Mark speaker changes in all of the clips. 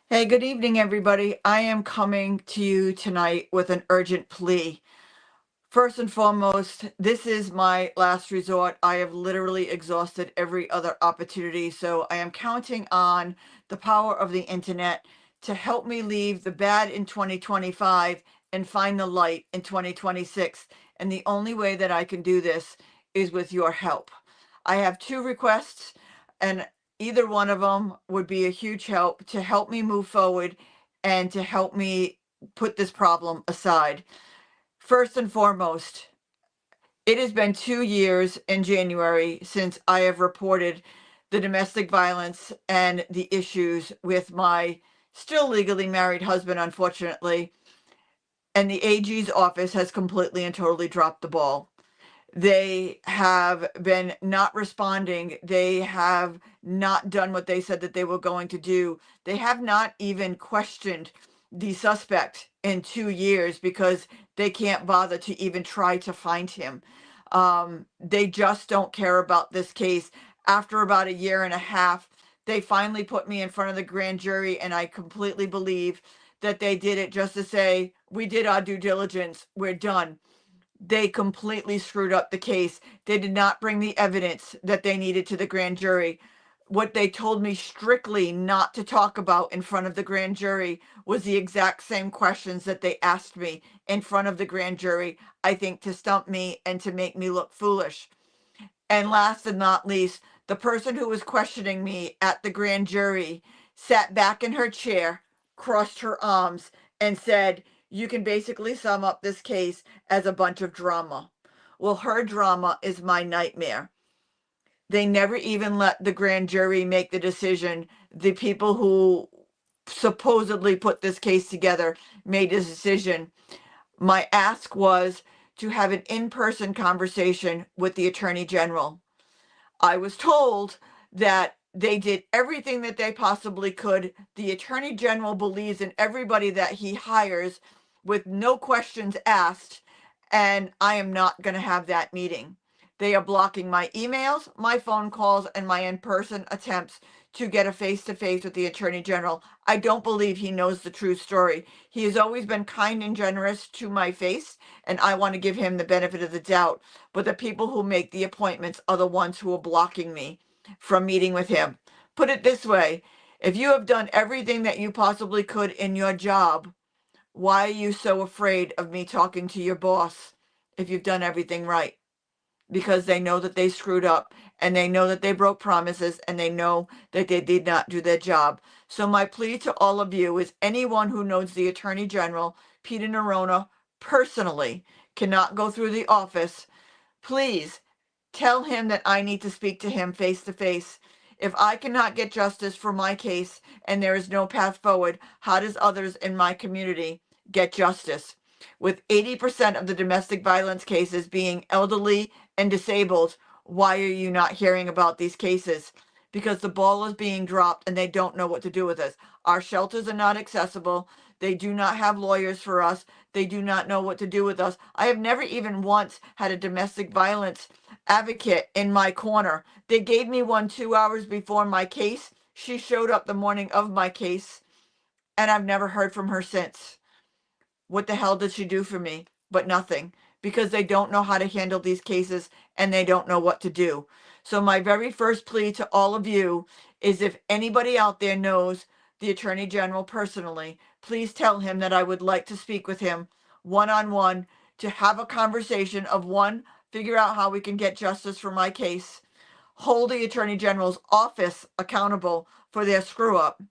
Speaker 1: Hey, good evening, everybody. I am coming to you tonight with an urgent plea. First and foremost, this is my last resort. I have literally exhausted every other opportunity, so I am counting on the power of the internet to help me leave the bad in 2025 and find the light in 2026. And the only way that I can do this is with your help. I have two requests, and either one of them would be a huge help to help me move forward and to help me put this problem aside. First and foremost, it has been 2 years in January since I have reported the domestic violence and the issues with my still legally married husband, unfortunately. And the AG's office has completely and totally dropped the ball. They have been not responding. They have not done what they said that they were going to do. They have not even questioned the suspect in 2 years because they can't bother to even try to find him. They just don't care about this case. After about a year and a half, they finally put me in front of the grand jury, and I completely believe that they did it just to say, we did our due diligence, we're done. They completely screwed up the case. They did not bring the evidence that they needed to the grand jury. What they told me strictly not to talk about in front of the grand jury was the exact same questions that they asked me in front of the grand jury, I think to stump me and to make me look foolish. And last and not least, the person who was questioning me at the grand jury sat back in her chair, crossed her arms, and said, you can basically sum up this case as a bunch of drama. Well, her drama is my nightmare. They never even let the grand jury make the decision. The people who supposedly put this case together made a decision. My ask was to have an in-person conversation with the Attorney General. I was told that they did everything that they possibly could. The Attorney General believes in everybody that he hires with no questions asked, and I am not going to have that meeting. They are blocking my emails, my phone calls, and my in person attempts to get a face to face with the Attorney General. I don't believe he knows the true story. He has always been kind and generous to my face, and I want to give him the benefit of the doubt. But the people who make the appointments are the ones who are blocking me from meeting with him. Put it this way, if you have done everything that you possibly could in your job, why are you so afraid of me talking to your boss if you've done everything right? Because they know that they screwed up, and they know that they broke promises, and they know that they did not do their job. So my plea to all of you is anyone who knows the Attorney General, Peter Nerona, personally cannot go through the office. Please tell him that I need to speak to him face to face. If I cannot get justice for my case and there is no path forward, how does others in my community get justice? With 80% of the domestic violence cases being elderly and disabled, why are you not hearing about these cases? Because the ball is being dropped and they don't know what to do with us. Our shelters are not accessible. They do not have lawyers for us. They do not know what to do with us. I have never even once had a domestic violence advocate in my corner. They gave me one 2 hours before my case. She showed up the morning of my case, and I've never heard from her since. What the hell did she do for me? But nothing, because they don't know how to handle these cases and they don't know what to do. So my very first plea to all of you is if anybody out there knows the Attorney General personally, please tell him that I would like to speak with him one-on-one to have a conversation of one, figure out how we can get justice for my case, hold the Attorney General's office accountable for their screw up,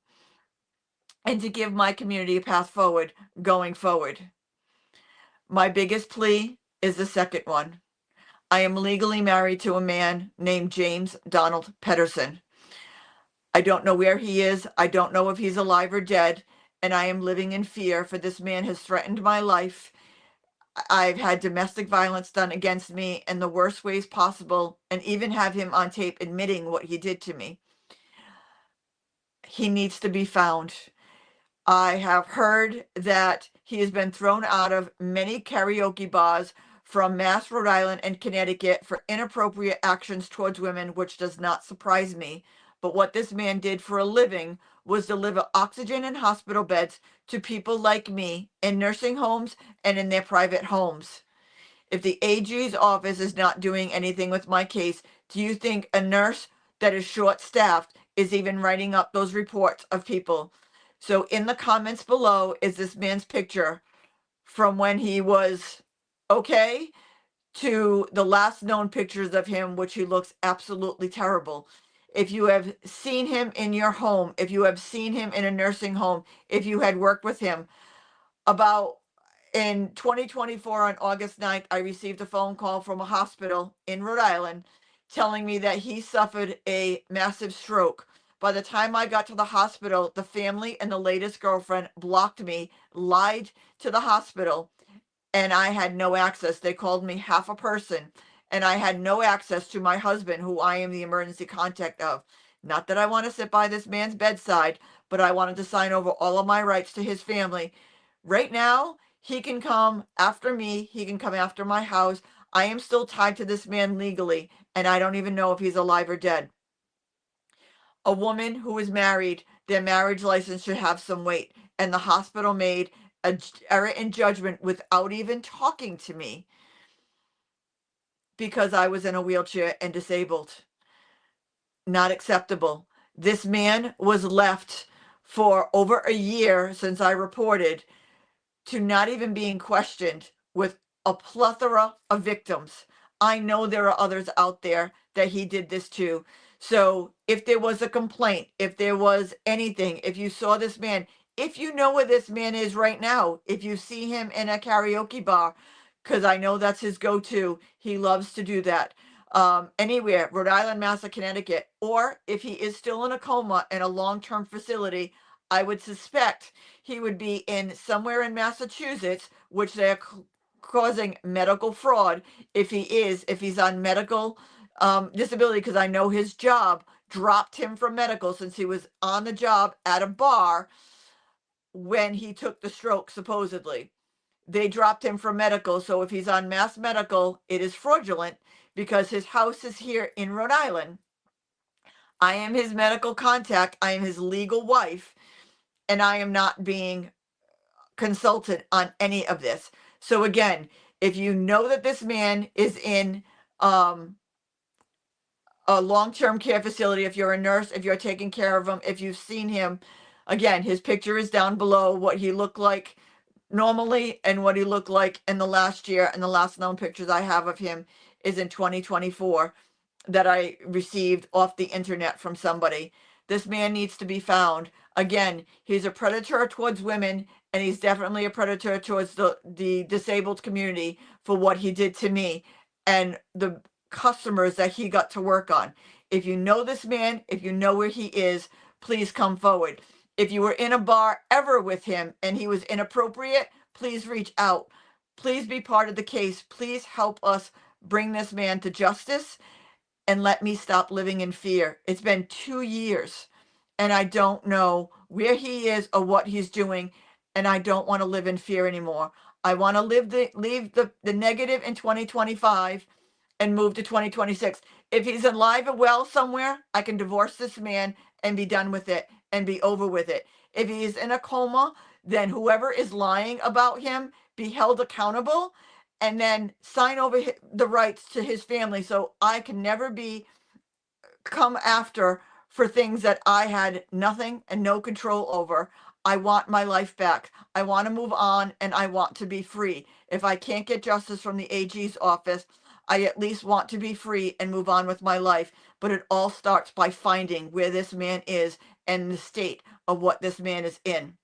Speaker 1: and to give my community a path forward going forward. My biggest plea is the second one. I am legally married to a man named James Donald Pedersen. I don't know where he is. I don't know if he's alive or dead. And I am living in fear, for this man has threatened my life. I've had domestic violence done against me in the worst ways possible, and even have him on tape admitting what he did to me. He needs to be found. I have heard that he has been thrown out of many karaoke bars from Mass, Rhode Island, and Connecticut for inappropriate actions towards women, which does not surprise me. but what this man did for a living was deliver oxygen and hospital beds to people like me in nursing homes and in their private homes. If the AG's office is not doing anything with my case, do you think a nurse that is short staffed is even writing up those reports of people? So in the comments below is this man's picture from when he was okay to the last known pictures of him, which he looks absolutely terrible. If you have seen him in your home, if you have seen him in a nursing home, if you had worked with him, about in 2024 on August 9th, I received a phone call from a hospital in Rhode Island telling me that he suffered a massive stroke. By the time I got to the hospital, the family and the latest girlfriend blocked me, lied to the hospital, and I had no access. They called me half a person, and I had no access to my husband, who I am the emergency contact of. Not that I want to sit by this man's bedside, but I wanted to sign over all of my rights to his family. Right now, he can come after me. He can come after my house. I am still tied to this man legally, and I don't even know if he's alive or dead. A woman who is married, their marriage license should have some weight, and the hospital made an error in judgment without even talking to me because I was in a wheelchair and disabled. Not acceptable. This man was left for over a year since I reported to not even being questioned with a plethora of victims. I know there are others out there that he did this to. So if there was a complaint, if there was anything, if you saw this man, if you know where this man is right now, if you see him in a karaoke bar, because I know that's his go-to, he loves to do that. Anywhere, Rhode Island, Mass, or Connecticut, or if he is still in a coma in a long-term facility, I would suspect he would be in somewhere in Massachusetts, which they're causing medical fraud if he's on medical disability, because I know his job dropped him from medical since he was on the job at a bar when he took the stroke, supposedly. They dropped him from medical, so if he's on mass medical, it is fraudulent because his house is here in Rhode Island. I am his medical contact. I am his legal wife, and I am not being consulted on any of this. So again, if you know that this man is in a long-term care facility, if you're a nurse, if you're taking care of him, if you've seen him, again, his picture is down below, what he looked like normally and what he looked like in the last year, and the last known pictures I have of him is in 2024 that I received off the internet from somebody. This man needs to be found. Again, he's a predator towards women, and he's definitely a predator towards the disabled community for what he did to me and the customers that he got to work on. If you know this man, if you know where he is, please come forward. If you were in a bar ever with him and he was inappropriate, please reach out. Please be part of the case. Please help us bring this man to justice and let me stop living in fear. It's been 2 years and I don't know where he is or what he's doing, and I don't want to live in fear anymore. I want to leave the negative in 2025 and move to 2026. If he's alive and well somewhere, I can divorce this man and be done with it and be over with it. If he is in a coma, then whoever is lying about him be held accountable and then sign over the rights to his family so I can never be come after for things that I had nothing and no control over. I want my life back. I want to move on and I want to be free. If I can't get justice from the AG's office, I at least want to be free and move on with my life. But it all starts by finding where this man is and the state of what this man is in.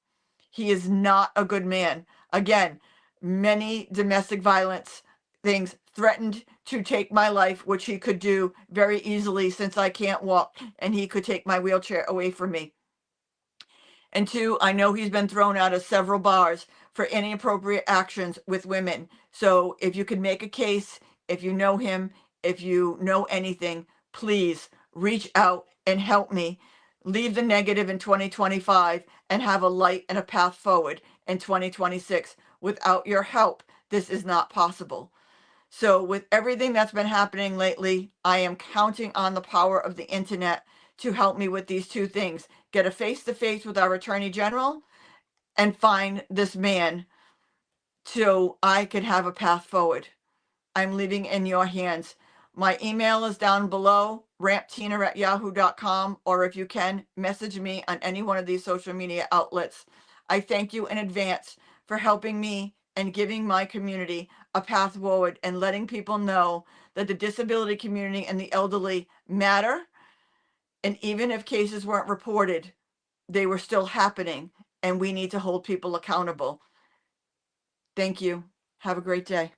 Speaker 1: He is not a good man. Again, many domestic violence things threatened to take my life, which he could do very easily since I can't walk, and he could take my wheelchair away from me. And two, I know he's been thrown out of several bars for inappropriate actions with women. So if you can make a case, if you know him, if you know anything, please reach out and help me. Leave the negative in 2025 and have a light and a path forward in 2026. Without your help, this is not possible. So with everything that's been happening lately, I am counting on the power of the internet to help me with these two things: get a face-to-face with our Attorney General and find this man so I could have a path forward. I'm leaving in your hands. My email is down below, ramptina@yahoo.com, or if you can, message me on any one of these social media outlets. I thank you in advance for helping me and giving my community a path forward and letting people know that the disability community and the elderly matter. And even if cases weren't reported, they were still happening, and we need to hold people accountable. Thank you. Have a great day.